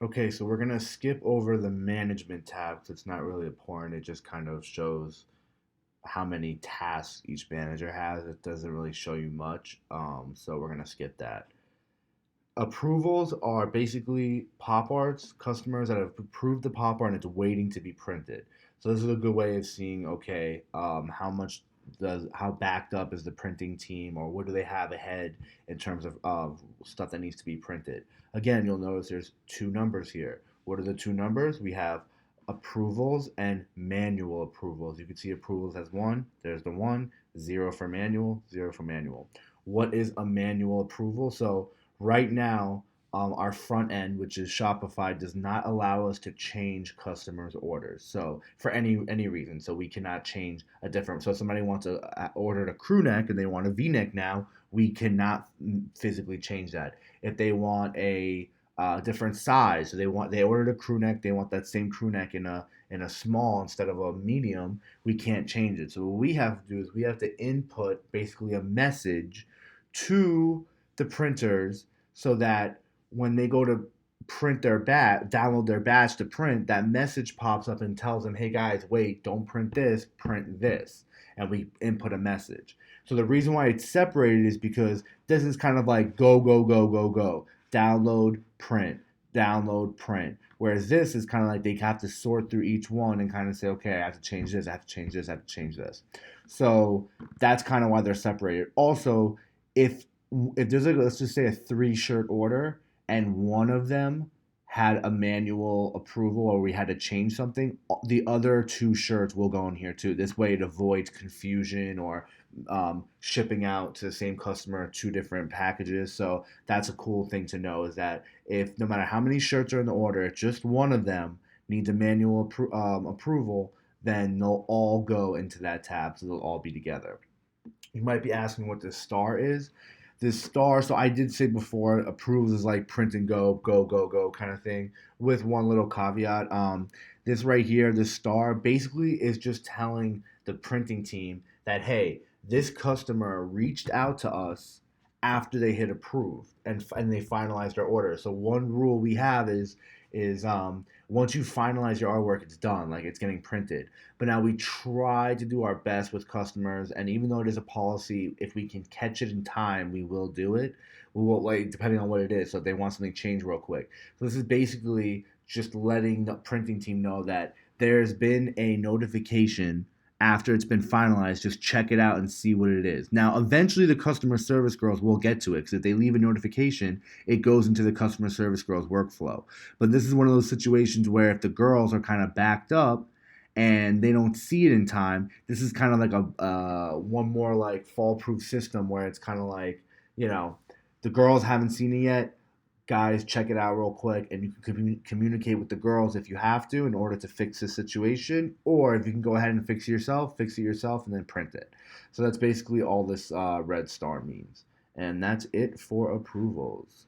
Okay, so we're gonna skip over the management tab 'cause it's not really important. It just kind of shows how many tasks each manager has. It doesn't really show you much. So we're gonna skip that. Approvals are basically pop arts, customers that have approved the pop art and it's waiting to be printed. So this is a good way of seeing, okay, how backed up is the printing team, or what do they have ahead in terms of stuff that needs to be printed. Again, you'll notice there's two numbers here. What are the two numbers? We have approvals and manual approvals. You can see approvals as one. There's the one. Zero for manual. Zero for manual. What is a manual approval? So right now, our front end, which is Shopify, does not allow us to change customers' orders. So for any reason, so we cannot change a different. So if somebody wants to order a crew neck and they want a V neck now, we cannot physically change that. If they want a different size, so they ordered a crew neck, they want that same crew neck in a small instead of a medium, we can't change it. So what we have to do is we have to input basically a message to the printers so that when they go to print their batch, download their batch to print, that message pops up and tells them, hey guys, wait, don't print this, print this. And we input a message. So the reason why it's separated is because this is kind of like go, go, go, go, go. Download, print, download, print. Whereas this is kind of like they have to sort through each one and kind of say, okay, I have to change this, I have to change this, I have to change this. So that's kind of why they're separated. Also, if if there's like, let's just say a three shirt order and one of them had a manual approval or we had to change something, the other two shirts will go in here too. This way it avoids confusion or shipping out to the same customer two different packages. So that's a cool thing to know, is that if no matter how many shirts are in the order, if just one of them needs a manual approval, then they'll all go into that tab. So they'll all be together. You might be asking what this star is. This star, so I did say before, approves is like print and go, go, go, go kind of thing, with one little caveat. This right here, this star, basically is just telling the printing team that, hey, this customer reached out to us after they hit approve and they finalized their order. So one rule we have is once you finalize your artwork, it's done, like it's getting printed. But now we try to do our best with customers, and even though it is a policy, if we can catch it in time, we will do it. We will, like, depending on what it is. So if they want something changed real quick. So this is basically just letting the printing team know that there's been a notification after it's been finalized. Just check it out and see what it is. Now, eventually, the customer service girls will get to it, because if they leave a notification, it goes into the customer service girls workflow. But this is one of those situations where if the girls are kind of backed up and they don't see it in time, this is kind of like a one more like fall proof system where it's kind of like, you know, the girls haven't seen it yet. Guys, check it out real quick, and you can communicate with the girls if you have to in order to fix the situation, or if you can go ahead and fix it yourself, and then print it. So that's basically all this red star means, and that's it for approvals.